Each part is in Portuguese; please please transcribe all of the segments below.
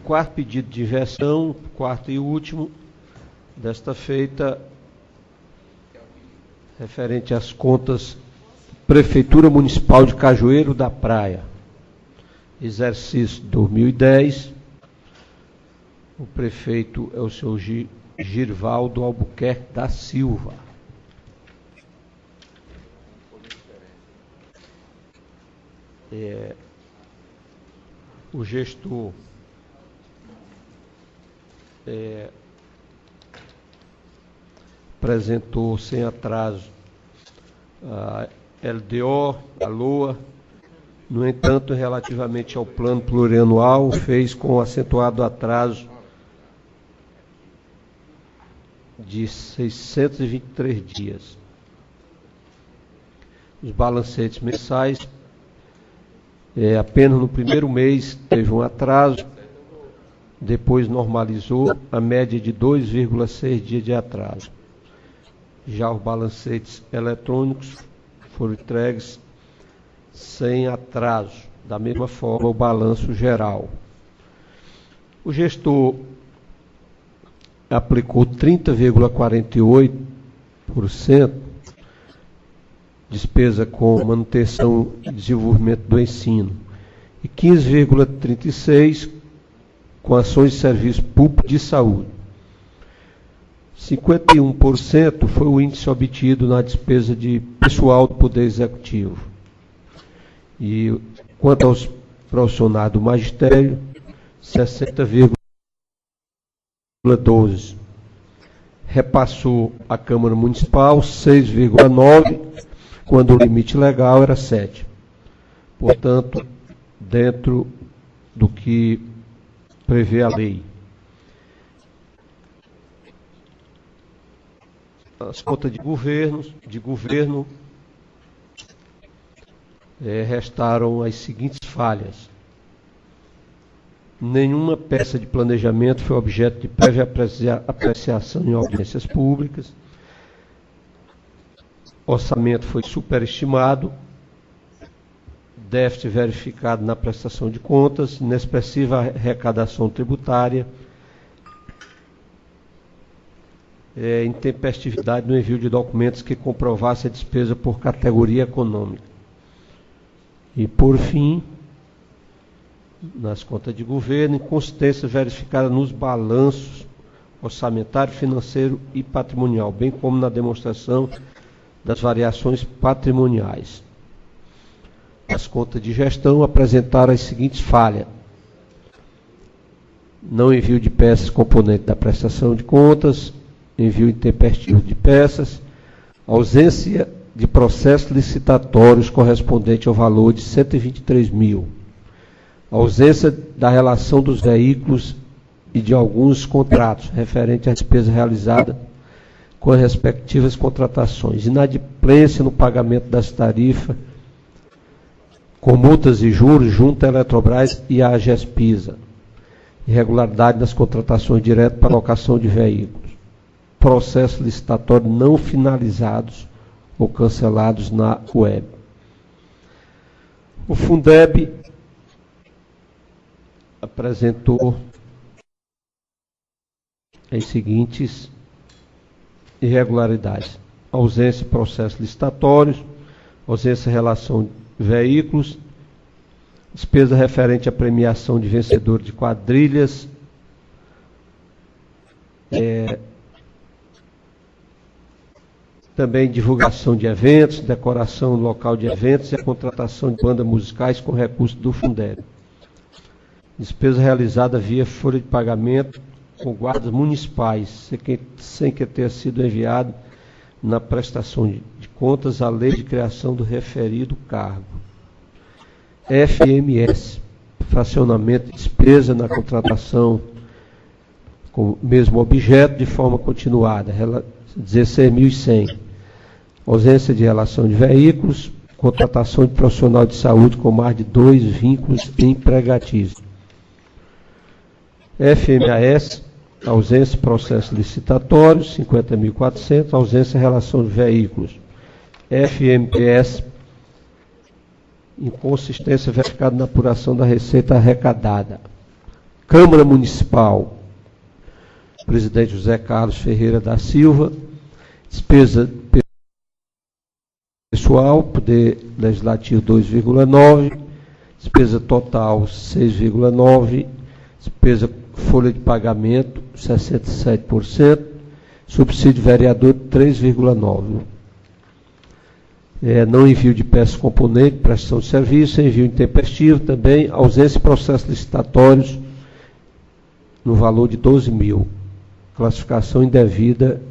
Quarto pedido de inversão, quarto e último, desta feita, referente às contas Prefeitura Municipal de Cajueiro da Praia, exercício 2010. O prefeito é o senhor Girvaldo Albuquerque da Silva. O gestor apresentou sem atraso a LDO, a LOA. No entanto, relativamente ao plano plurianual, fez com acentuado atraso de 623 dias. Os balancetes mensais, apenas no primeiro mês teve um atraso, depois normalizou a média de 2,6 dias de atraso. Já os balancetes eletrônicos foram entregues sem atraso, da mesma forma o balanço geral. O gestor aplicou 30,48% despesa com manutenção e desenvolvimento do ensino e 15,36% com ações de serviço público de saúde. 51% foi o índice obtido na despesa de pessoal do Poder Executivo. E quanto aos profissionais do magistério, 60,12%. Repassou à Câmara Municipal 6,9%, quando o limite legal era 7%. Portanto, dentro do que prevê a lei. As contas de governo restaram as seguintes falhas. Nenhuma peça de planejamento foi objeto de prévia apreciação em audiências públicas. Orçamento foi superestimado. Déficit verificado na prestação de contas, inexpressiva arrecadação tributária, intempestividade no envio de documentos que comprovasse a despesa por categoria econômica. E, por fim, nas contas de governo, inconsistência verificada nos balanços orçamentário, financeiro e patrimonial, bem como na demonstração das variações patrimoniais. As contas de gestão apresentaram as seguintes falhas: não envio de peças componente da prestação de contas, envio intempestivo de peças, ausência de processos licitatórios correspondente ao valor de 123 mil, ausência da relação dos veículos e de alguns contratos referente à despesa realizada com as respectivas contratações, inadimplência no pagamento das tarifas com multas e juros junto à Eletrobras e à Agespisa, irregularidade nas contratações diretas para locação de veículos, processos licitatórios não finalizados ou cancelados na web. O Fundeb apresentou as seguintes irregularidades: ausência de processos licitatórios, ausência de relação de veículos, despesa referente à premiação de vencedor de quadrilhas, também divulgação de eventos, decoração local de eventos e a contratação de bandas musicais com recursos do Fundeb. Despesa realizada via folha de pagamento com guardas municipais, sem que tenha sido enviado na prestação de contas a lei de criação do referido cargo. FMS, fracionamento de despesa na contratação com o mesmo objeto de forma continuada, 16.100. Ausência de relação de veículos, contratação de profissional de saúde com mais de 2 vínculos empregatícios. FMAS, ausência de processos licitatórios, 50.400, ausência de relação de veículos. FMPS, inconsistência verificada na apuração da receita arrecadada, Câmara Municipal, presidente José Carlos Ferreira da Silva. Despesa pessoal, Poder Legislativo 2,9%, despesa total 6,9%, despesa folha de pagamento 67%, subsídio vereador 3,9%. Não envio de peças componente, prestação de serviço, envio intempestivo também, ausência de processos licitatórios no valor de 12 mil. Classificação indevida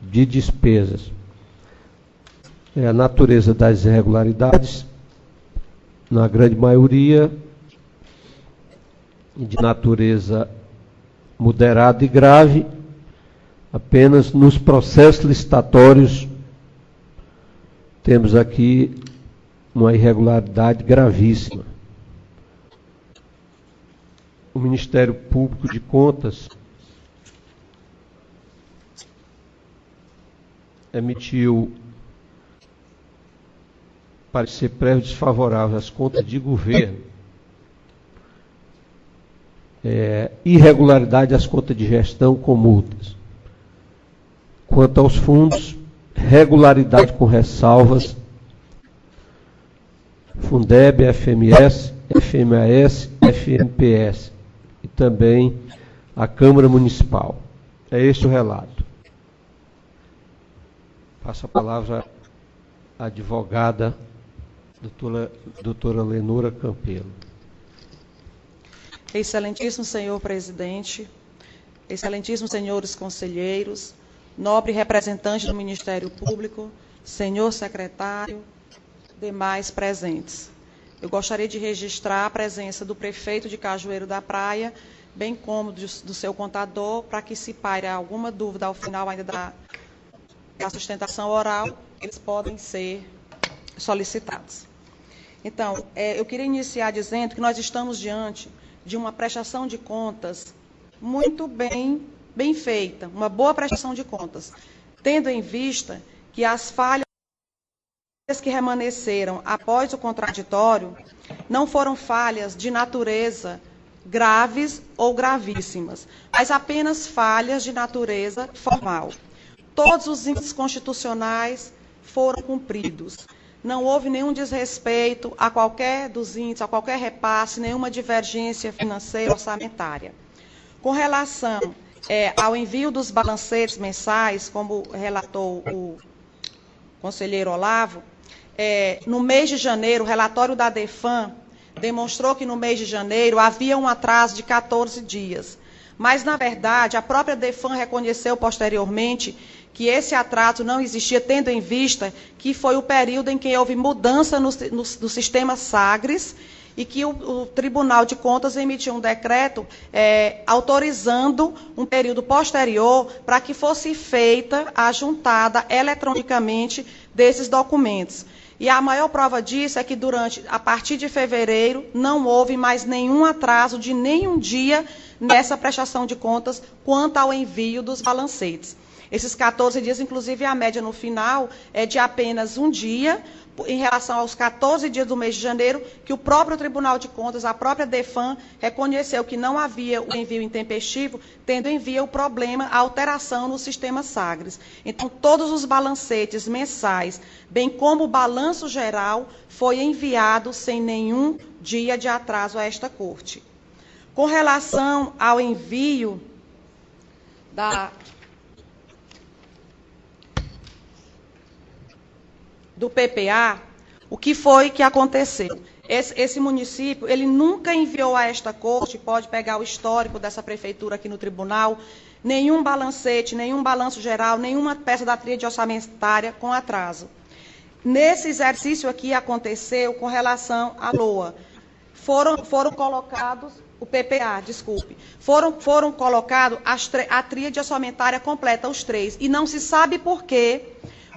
de despesas. A natureza das irregularidades, na grande maioria, de natureza moderada e grave, apenas nos processos licitatórios temos aqui uma irregularidade gravíssima. O Ministério Público de Contas emitiu parecer prévio desfavorável às contas de governo, irregularidade às contas de gestão com multas. Quanto aos fundos, regularidade com ressalvas, Fundeb, FMS, FMAS, FMPS e também a Câmara Municipal. É este o relato. Passo a palavra à advogada, doutora Lenora Campelo. Excelentíssimo senhor presidente, excelentíssimos senhores conselheiros, nobre representante do Ministério Público, senhor secretário, demais presentes. Eu gostaria de registrar a presença do prefeito de Cajueiro da Praia, bem como do seu contador, para que, se paire alguma dúvida ao final ainda da sustentação oral, eles podem ser solicitados. Então, eu queria iniciar dizendo que nós estamos diante de uma prestação de contas muito bem feita, uma boa prestação de contas, tendo em vista que as falhas que remanesceram após o contraditório não foram falhas de natureza graves ou gravíssimas, mas apenas falhas de natureza formal. Todos os índices constitucionais foram cumpridos. Não houve nenhum desrespeito a qualquer dos índices, a qualquer repasse, nenhuma divergência financeira orçamentária. Com relação ao envio dos balancetes mensais, como relatou o conselheiro Olavo, no mês de janeiro, o relatório da DEFAM demonstrou que no mês de janeiro havia um atraso de 14 dias. Mas, na verdade, a própria DEFAM reconheceu posteriormente que esse atraso não existia, tendo em vista que foi o período em que houve mudança no sistema Sagres e que o Tribunal de Contas emitiu um decreto autorizando um período posterior para que fosse feita a juntada eletronicamente desses documentos. E a maior prova disso é que a partir de fevereiro, não houve mais nenhum atraso de nenhum dia nessa prestação de contas quanto ao envio dos balancetes. Esses 14 dias, inclusive, a média no final é de apenas um dia, em relação aos 14 dias do mês de janeiro, que o próprio Tribunal de Contas, a própria DEFAM, reconheceu que não havia o envio intempestivo, tendo em via o problema, a alteração no sistema Sagres. Então, todos os balancetes mensais, bem como o balanço geral, foi enviado sem nenhum dia de atraso a esta Corte. Com relação ao envio do PPA, o que foi que aconteceu? Esse município, ele nunca enviou a esta Corte, pode pegar o histórico dessa prefeitura aqui no tribunal, nenhum balancete, nenhum balanço geral, nenhuma peça da tríade orçamentária com atraso. Nesse exercício aqui aconteceu com relação à LOA. Foram colocados, o PPA, desculpe, foram colocados a tríade orçamentária completa, os três, e não se sabe por que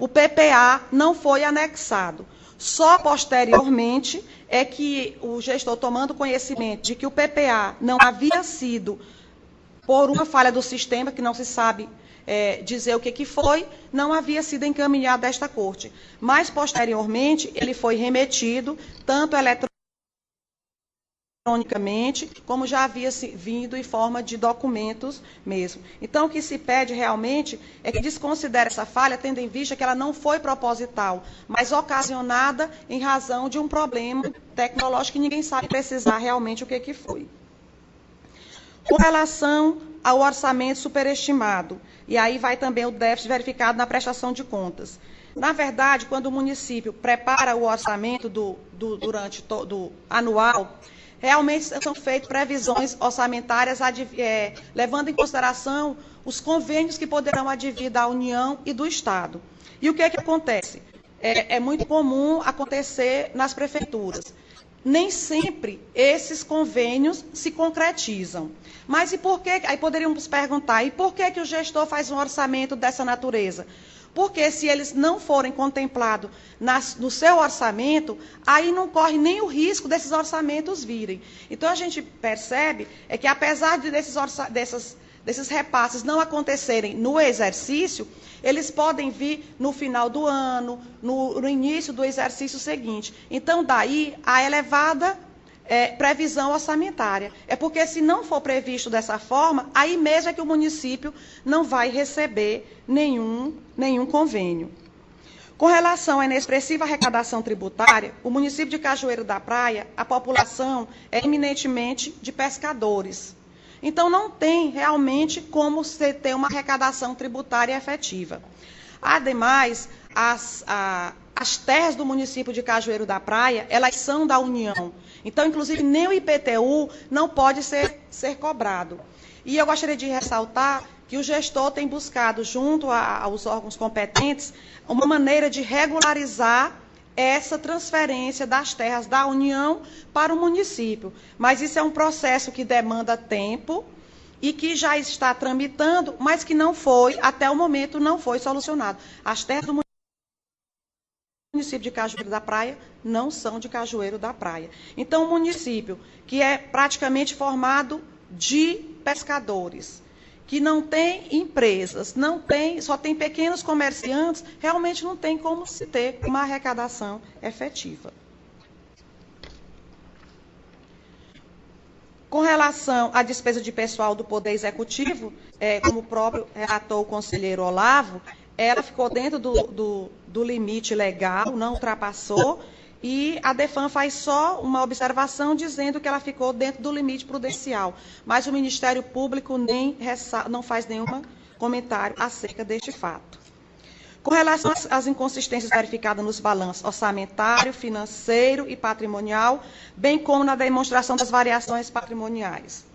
o PPA não foi anexado. Só posteriormente é que o gestor, tomando conhecimento de que o PPA não havia sido, por uma falha do sistema, que não se sabe dizer o que foi, não havia sido encaminhado a esta Corte. Mas, posteriormente, ele foi remetido, tanto eletronicamente eletronicamente, como já havia vindo em forma de documentos mesmo. Então, o que se pede realmente é que desconsidere essa falha, tendo em vista que ela não foi proposital, mas ocasionada em razão de um problema tecnológico que ninguém sabe precisar realmente o que foi. Com relação ao orçamento superestimado, e aí vai também o déficit verificado na prestação de contas. Na verdade, quando o município prepara o orçamento do anual, realmente são feitas previsões orçamentárias levando em consideração os convênios que poderão advir da União e do Estado. E o que acontece? É muito comum acontecer nas prefeituras. Nem sempre esses convênios se concretizam. Mas e por que? Aí poderíamos perguntar, e por que o gestor faz um orçamento dessa natureza? Porque se eles não forem contemplados no seu orçamento, aí não corre nem o risco desses orçamentos virem. Então, a gente percebe que, apesar desses repasses não acontecerem no exercício, eles podem vir no final do ano, no início do exercício seguinte. Então, daí a elevada previsão orçamentária. É porque, se não for previsto dessa forma, aí mesmo é que o município não vai receber nenhum convênio. Com relação à inexpressiva arrecadação tributária, o município de Cajueiro da Praia, a população é eminentemente de pescadores. Então, não tem realmente como você ter uma arrecadação tributária efetiva. Ademais, as terras do município de Cajueiro da Praia, elas são da União. Então, inclusive, nem o IPTU não pode ser cobrado. E eu gostaria de ressaltar que o gestor tem buscado, junto aos órgãos competentes, uma maneira de regularizar essa transferência das terras da União para o município. Mas isso é um processo que demanda tempo e que já está tramitando, mas que não foi, até o momento, não foi solucionado. As terras do município de Cajueiro da Praia não são de Cajueiro da Praia. Então, o município, que é praticamente formado de pescadores, que não tem empresas, só tem pequenos comerciantes, realmente não tem como se ter uma arrecadação efetiva. Com relação à despesa de pessoal do Poder Executivo, como o próprio relatou o conselheiro Olavo, ela ficou dentro do limite legal, não ultrapassou, e a DEFAN faz só uma observação dizendo que ela ficou dentro do limite prudencial, mas o Ministério Público não faz nenhum comentário acerca deste fato. Com relação às inconsistências verificadas nos balanços orçamentário, financeiro e patrimonial, bem como na demonstração das variações patrimoniais.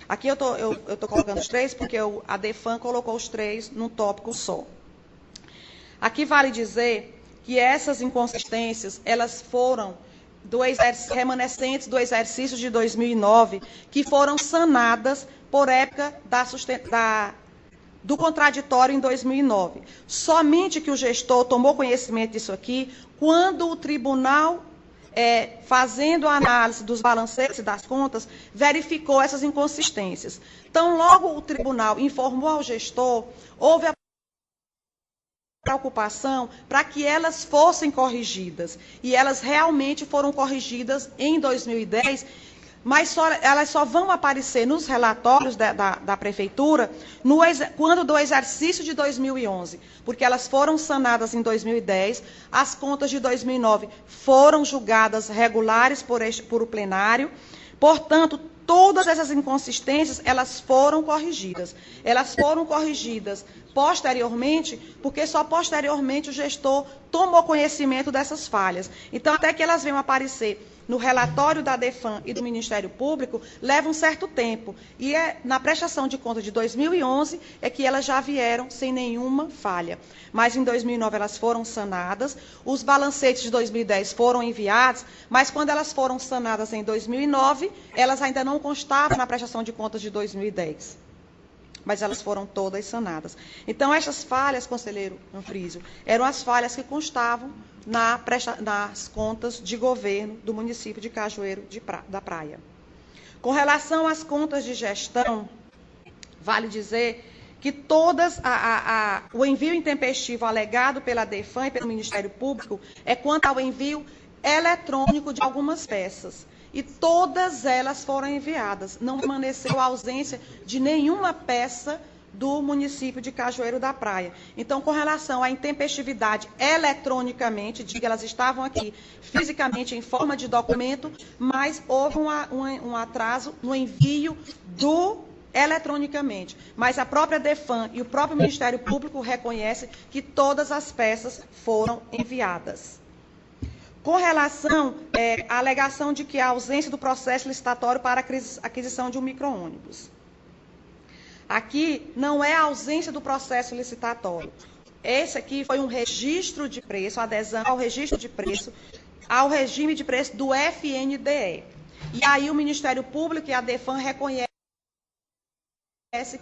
Aqui eu estou colocando os três, porque a DEFAN colocou os três num tópico só. Aqui vale dizer que essas inconsistências, elas foram remanescentes do exercício de 2009, que foram sanadas por época do contraditório em 2009. Somente que o gestor tomou conhecimento disso aqui quando o tribunal, fazendo a análise dos balancetes e das contas, verificou essas inconsistências. Então, logo o tribunal informou ao gestor, houve a preocupação para que elas fossem corrigidas. E elas realmente foram corrigidas em 2010, mas elas só vão aparecer nos relatórios da Prefeitura quando do exercício de 2011, porque elas foram sanadas em 2010, as contas de 2009 foram julgadas regulares por o plenário, portanto, todas essas inconsistências, elas foram corrigidas. Elas foram corrigidas posteriormente, porque só posteriormente o gestor tomou conhecimento dessas falhas. Então, até que elas venham aparecer no relatório da DEFAN e do Ministério Público, leva um certo tempo. E na prestação de contas de 2011 é que elas já vieram sem nenhuma falha. Mas em 2009 elas foram sanadas, os balancetes de 2010 foram enviados, mas quando elas foram sanadas em 2009, elas ainda não constavam na prestação de contas de 2010. Mas elas foram todas sanadas. Então, essas falhas, conselheiro Anfrísio, eram as falhas que constavam nas contas de governo do município de Cajueiro da Praia. Com relação às contas de gestão, vale dizer que o envio intempestivo alegado pela DEFAN e pelo Ministério Público é quanto ao envio eletrônico de algumas peças. e todas elas foram enviadas. Não permaneceu a ausência de nenhuma peça do município de Cajueiro da Praia. Então, com relação à intempestividade eletronicamente, diga, elas estavam aqui fisicamente em forma de documento, mas houve um atraso no envio eletronicamente. Mas a própria DEFAN e o próprio Ministério Público reconhecem que todas as peças foram enviadas. Com relação à alegação de que a ausência do processo licitatório para a aquisição de um micro-ônibus. Aqui não é a ausência do processo licitatório. Esse aqui foi um registro de preço, adesão ao registro de preço, ao regime de preço do FNDE. E aí o Ministério Público e a DEFAN reconhecem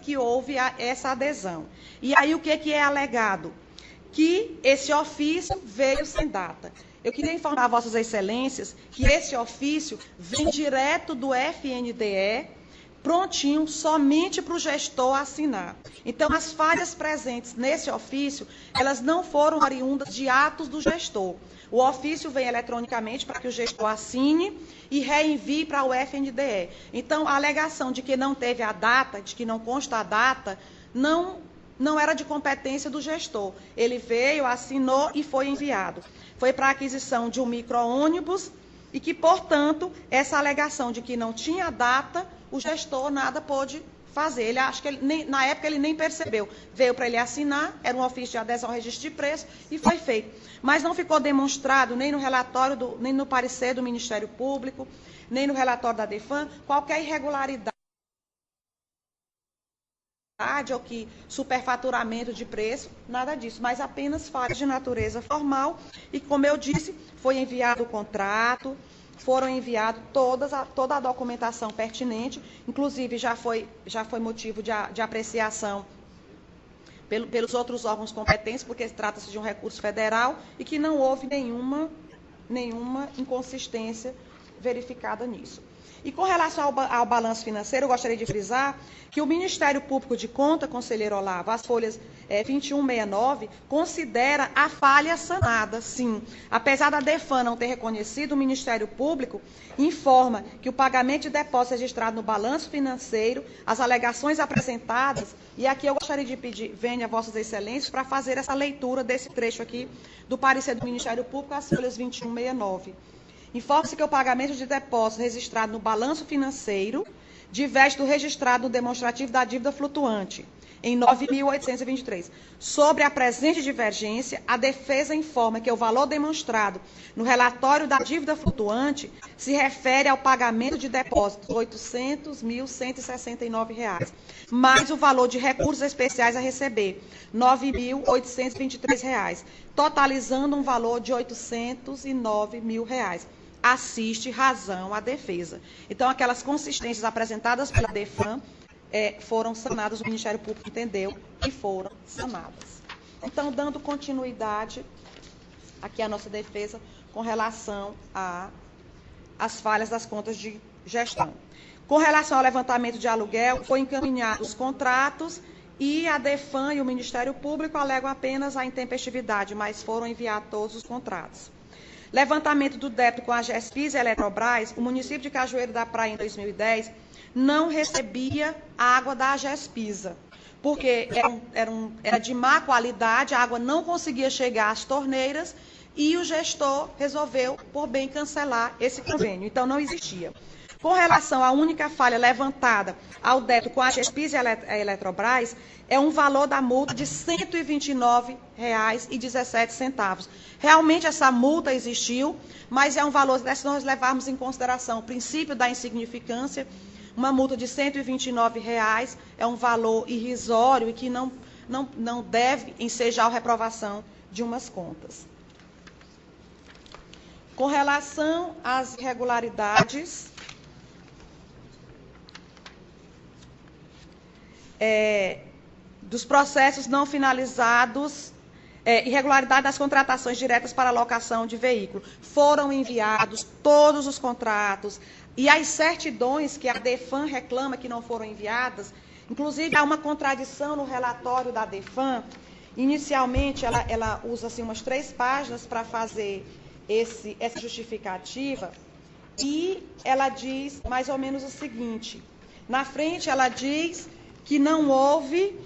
que houve essa adesão. E aí o que é alegado? Que esse ofício veio sem data. Eu queria informar Vossas Excelências que esse ofício vem direto do FNDE, prontinho, somente para o gestor assinar. Então, as falhas presentes nesse ofício, elas não foram oriundas de atos do gestor. O ofício vem eletronicamente para que o gestor assine e reenvie para o FNDE. Então, a alegação de que não teve a data, de que não consta a data, não era de competência do gestor. Ele veio, assinou e foi enviado. Foi para a aquisição de um micro-ônibus e que, portanto, essa alegação de que não tinha data, o gestor nada pôde fazer. Ele acho que na época ele nem percebeu. Veio para ele assinar, era um ofício de adesão ao registro de preço e foi feito. Mas não ficou demonstrado nem no relatório, nem no parecer do Ministério Público, nem no relatório da DEFAN, qualquer irregularidade ou que superfaturamento de preço, nada disso, mas apenas falhas de natureza formal e, como eu disse, foi enviado o contrato, foram enviados toda a documentação pertinente, inclusive já foi motivo de apreciação pelos outros órgãos competentes, porque trata-se de um recurso federal e que não houve nenhuma inconsistência verificada nisso. E com relação ao balanço financeiro, eu gostaria de frisar que o Ministério Público de Conta, conselheiro Olavo, as folhas 2169, considera a falha sanada, sim. Apesar da DEFAN não ter reconhecido, o Ministério Público informa que o pagamento de depósito registrado no balanço financeiro, as alegações apresentadas, e aqui eu gostaria de pedir, venha a Vossas Excelências, para fazer essa leitura desse trecho aqui do parecer do Ministério Público, as folhas 2169. Informa-se que o pagamento de depósito registrado no balanço financeiro diverge do registrado no demonstrativo da dívida flutuante, em 9.823. Sobre a presente divergência, a defesa informa que o valor demonstrado no relatório da dívida flutuante se refere ao pagamento de depósitos R$ 800.169, mais o valor de recursos especiais a receber, R$ 9.823, totalizando um valor de R$ 809 mil. Assiste razão à defesa. Então, aquelas consistências apresentadas pela DEFAN foram sanadas, o Ministério Público entendeu e foram sanadas. Então, dando continuidade aqui à nossa defesa com relação às falhas das contas de gestão. Com relação ao levantamento de aluguel, foi encaminhado os contratos e a DEFAN e o Ministério Público alegam apenas a intempestividade, mas foram enviados todos os contratos. Levantamento do débito com a GESPIS e a Eletrobras, o município de Cajueiro da Praia, em 2010, não recebia água da GESPISA, porque era de má qualidade, a água não conseguia chegar às torneiras e o gestor resolveu, por bem, cancelar esse convênio. Então, não existia. Com relação à única falha levantada ao débito com a GESPIS e a Eletrobras, é um valor da multa de R$ 129,17. Realmente essa multa existiu, mas é um valor, se nós levarmos em consideração o princípio da insignificância, uma multa de R$ 129 é um valor irrisório e que não deve ensejar a reprovação de umas contas. Com relação às irregularidades, dos processos não finalizados, irregularidade das contratações diretas para alocação de veículo. Foram enviados todos os contratos e as certidões que a DEFAN reclama que não foram enviadas, inclusive há uma contradição no relatório da DEFAN. Inicialmente, ela usa assim, umas 3 páginas para fazer essa justificativa, e ela diz mais ou menos o seguinte. Na frente, ela diz que não houve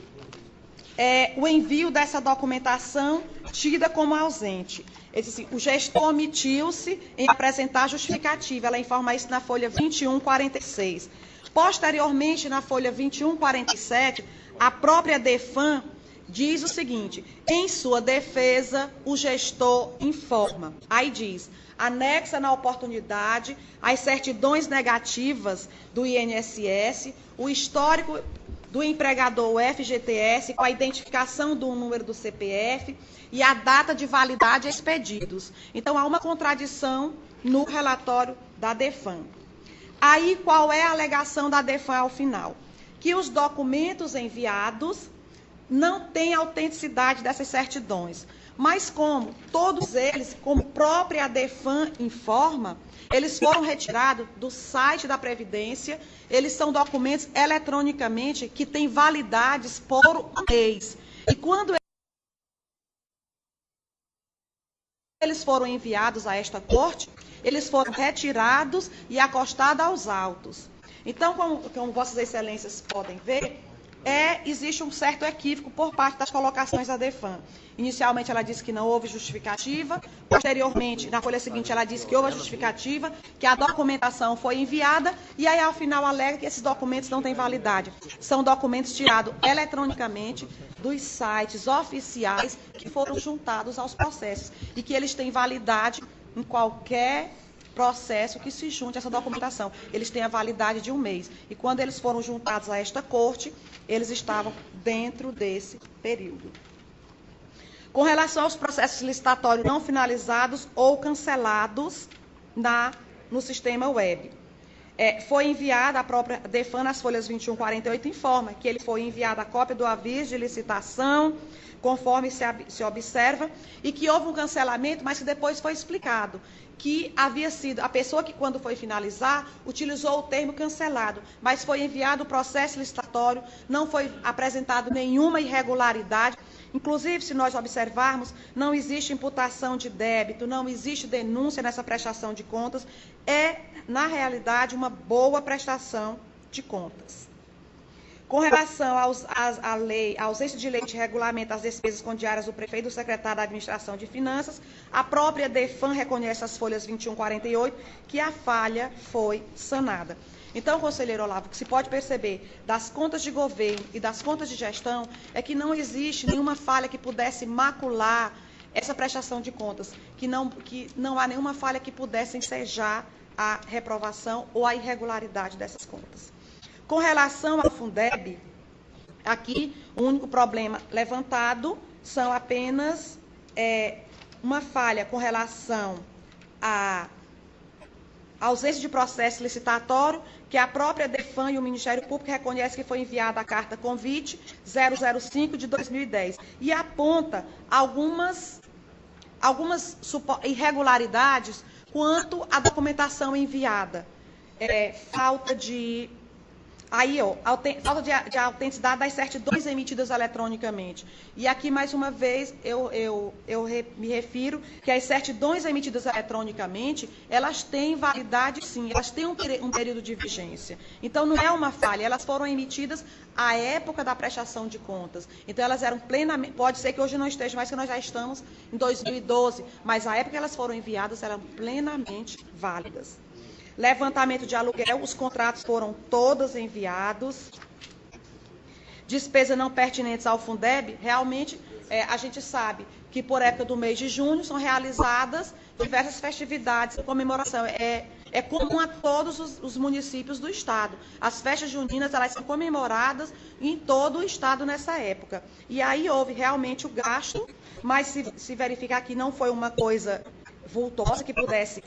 o envio dessa documentação tida como ausente. Ele diz assim, o gestor omitiu-se em apresentar justificativa. Ela informa isso na folha 2146. Posteriormente, na folha 2147, a própria DEFAM diz o seguinte, em sua defesa, o gestor informa. Aí diz, anexa na oportunidade as certidões negativas do INSS, o histórico do empregador, o FGTS, com a identificação do número do CPF e a data de validade expedidos. Então, há uma contradição no relatório da DEFAM. Aí, qual é a alegação da DEFAM ao final? Que os documentos enviados não têm autenticidade dessas certidões. Mas como todos eles, como própria DEFAM informa, eles foram retirados do site da Previdência, eles são documentos eletronicamente que têm validades por um mês. E quando eles foram enviados a esta corte, eles foram retirados e acostados aos autos. Então, como Vossas Excelências podem ver, existe um certo equívoco por parte das colocações da DEFAM. Inicialmente, ela disse que não houve justificativa. Posteriormente, na folha seguinte, ela disse que houve a justificativa, que a documentação foi enviada, e aí, ao final, alega que esses documentos não têm validade. São documentos tirados eletronicamente dos sites oficiais que foram juntados aos processos, e que eles têm validade em qualquer processo que se junte a essa documentação. Eles têm a validade de um mês. E quando eles foram juntados a esta corte, eles estavam dentro desse período. Com relação aos processos licitatórios não finalizados ou cancelados no sistema web, foi enviada a própria DEFAM nas folhas 2148, informa que ele foi enviada a cópia do aviso de licitação, conforme se observa, e que houve um cancelamento, mas que depois foi explicado que havia sido a pessoa que, quando foi finalizar, utilizou o termo cancelado, mas foi enviado o processo licitatório, não foi apresentado nenhuma irregularidade. Inclusive, se nós observarmos, não existe imputação de débito, não existe denúncia nessa prestação de contas, na realidade, uma boa prestação de contas. Com relação à lei, à ausência de lei que regulamenta as despesas condiárias do prefeito e do secretário da Administração de Finanças, a própria DEFAM reconhece as folhas 2148 que a falha foi sanada. Então, conselheiro Olavo, o que se pode perceber das contas de governo e das contas de gestão é que não existe nenhuma falha que pudesse macular essa prestação de contas, que não há nenhuma falha que pudesse ensejar a reprovação ou a irregularidade dessas contas. Com relação ao Fundeb, aqui o único problema levantado são apenas uma falha com relação à ausência de processo licitatório, que a própria DEFAM e o Ministério Público reconhecem que foi enviada a carta convite 005 de 2010 e aponta algumas irregularidades quanto à documentação enviada. Falta de autenticidade das certidões emitidas eletronicamente. E aqui, mais uma vez, eu me refiro que as certidões emitidas eletronicamente, elas têm validade, sim, elas têm um período de vigência. Então, não é uma falha, elas foram emitidas à época da prestação de contas. Então, elas eram plenamente, pode ser que hoje não esteja, mas que nós já estamos em 2012, mas à época que elas foram enviadas, eram plenamente válidas. Levantamento de aluguel, os contratos foram todos enviados. Despesas não pertinentes ao Fundeb, realmente a gente sabe que por época do mês de junho são realizadas diversas festividades, comemoração. É comum a todos os municípios do estado. As festas juninas, elas são comemoradas em todo o estado nessa época. E aí houve realmente o gasto, mas se verificar que não foi uma coisa vultosa que pudesse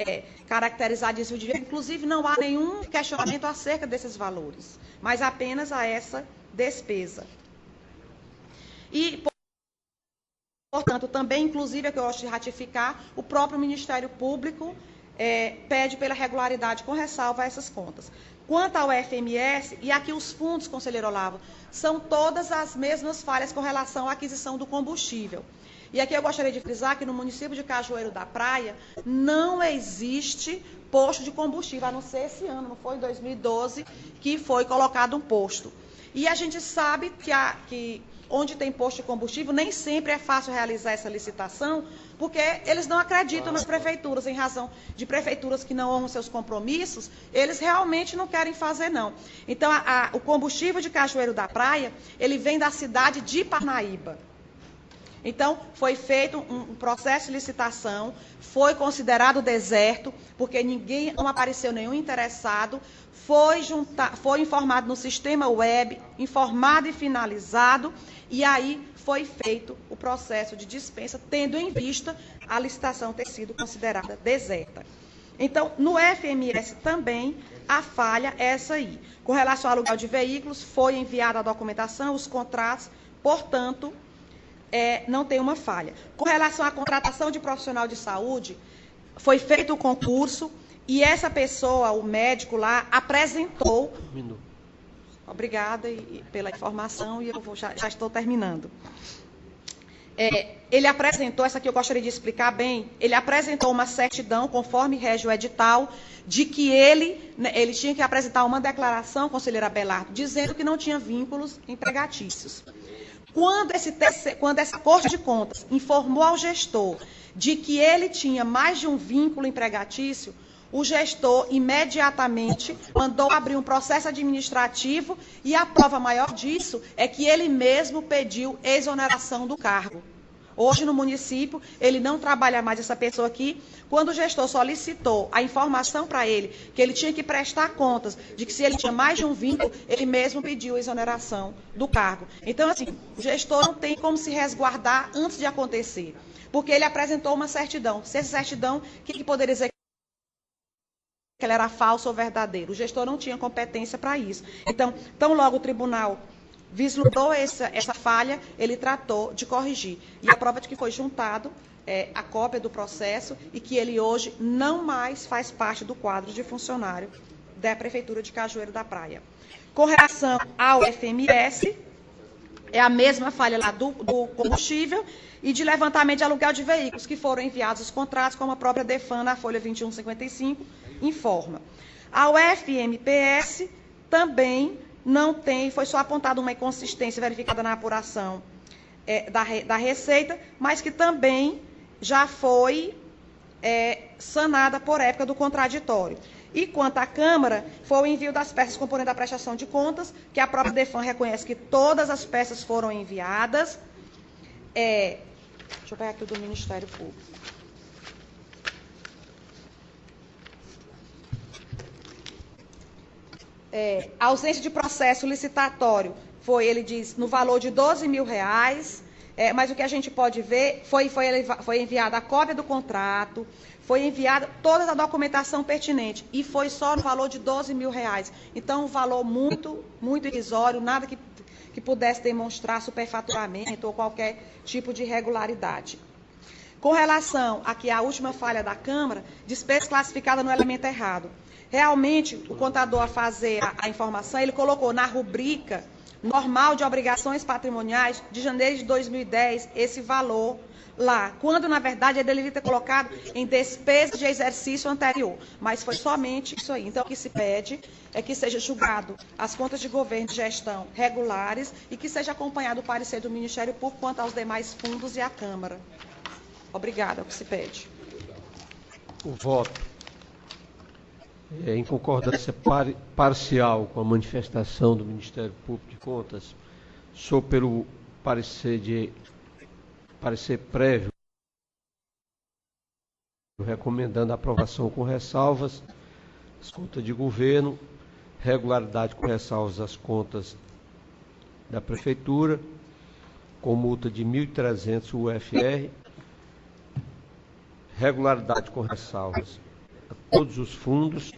caracterizar desvio de dinheiro. Inclusive, não há nenhum questionamento acerca desses valores, mas apenas a essa despesa. E, portanto, também, inclusive, é que eu gosto de ratificar, o próprio Ministério Público pede pela regularidade com ressalva a essas contas. Quanto ao FMS, e aqui os fundos, conselheiro Olavo, são todas as mesmas falhas com relação à aquisição do combustível. E aqui eu gostaria de frisar que no município de Cajueiro da Praia não existe posto de combustível, a não ser esse ano, não foi em 2012 que foi colocado um posto. E a gente sabe que onde tem posto de combustível, nem sempre é fácil realizar essa licitação, porque eles não acreditam nas prefeituras, em razão de prefeituras que não honram seus compromissos, eles realmente não querem fazer, não. Então, o combustível de Cajueiro da Praia, ele vem da cidade de Parnaíba. Então, foi feito um processo de licitação, foi considerado deserto, porque não apareceu nenhum interessado, foi informado no sistema web, informado e finalizado, e aí foi feito o processo de dispensa, tendo em vista a licitação ter sido considerada deserta. Então, no FMS também, a falha é essa aí. Com relação ao aluguel de veículos, foi enviada a documentação, os contratos, portanto, não tem uma falha. Com relação à contratação de profissional de saúde, foi feito o concurso e essa pessoa, o médico lá, apresentou... Obrigada pela informação e eu já estou terminando. Ele apresentou, essa aqui eu gostaria de explicar bem, ele apresentou uma certidão, conforme rege o edital, de que ele tinha que apresentar uma declaração, conselheira Abelardo, dizendo que não tinha vínculos empregatícios. Quando essa Corte de Contas informou ao gestor de que ele tinha mais de um vínculo empregatício, o gestor imediatamente mandou abrir um processo administrativo e a prova maior disso é que ele mesmo pediu exoneração do cargo. Hoje, no município, ele não trabalha mais essa pessoa aqui. Quando o gestor solicitou a informação para ele, que ele tinha que prestar contas de que se ele tinha mais de um vínculo, ele mesmo pediu exoneração do cargo. Então, assim, o gestor não tem como se resguardar antes de acontecer, porque ele apresentou uma certidão. Se essa certidão, o que poderia dizer que ela era falsa ou verdadeira? O gestor não tinha competência para isso. Então, tão logo o tribunal vislumbrou essa falha, ele tratou de corrigir. E a prova de que foi juntado a cópia do processo e que ele hoje não mais faz parte do quadro de funcionário da Prefeitura de Cajueiro da Praia. Com relação ao FMS, é a mesma falha lá do combustível e de levantamento de aluguel de veículos, que foram enviados os contratos, como a própria DEFAN, na folha 2155, informa. Ao FMPS, também não tem, foi só apontada uma inconsistência verificada na apuração da Receita, mas que também já foi sanada por época do contraditório. E quanto à Câmara, foi o envio das peças componentes da prestação de contas, que a própria DEFAN reconhece que todas as peças foram enviadas. Deixa eu pegar aqui o do Ministério Público. Ausência de processo licitatório foi, ele diz, no valor de R$12 mil, mas o que a gente pode ver foi enviada a cópia do contrato, foi enviada toda a documentação pertinente e foi só no valor de R$12 mil. Então, um valor muito, muito irrisório, nada que pudesse demonstrar superfaturamento ou qualquer tipo de irregularidade. Com relação aqui à última falha da Câmara, despesa classificada no elemento errado. Realmente, o contador, a fazer a informação, ele colocou na rubrica normal de obrigações patrimoniais de janeiro de 2010 esse valor lá, quando, na verdade, ele deveria ter colocado em despesa de exercício anterior, mas foi somente isso aí. Então, o que se pede é que seja julgado as contas de governo e de gestão regulares e que seja acompanhado o parecer do Ministério Público quanto aos demais fundos e à Câmara. Obrigada, é o que se pede. O voto. Em concordância parcial com a manifestação do Ministério Público de Contas, sou pelo parecer prévio, recomendando a aprovação com ressalvas, as contas de governo, regularidade com ressalvas as contas da Prefeitura, com multa de 1.300 UFR, regularidade com ressalvas a todos os fundos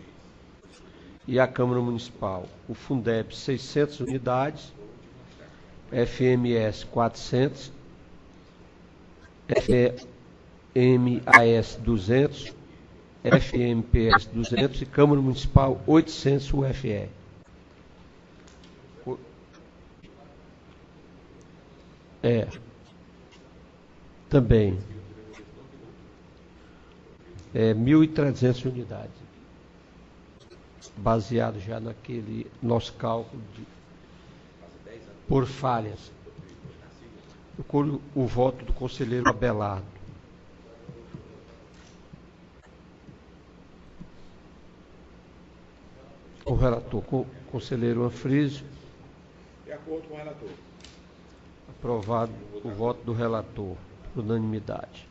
e a Câmara Municipal. O Fundeb 600 unidades, FMS 400, FMAS 200, FMPS 200 e Câmara Municipal 800 UFE. Também. 1.300 unidades. Baseado já naquele nosso cálculo por falhas. Eu colho o voto do conselheiro Abelardo. O relator, conselheiro Anfrísio. De acordo com o relator. Aprovado o voto do relator, por unanimidade.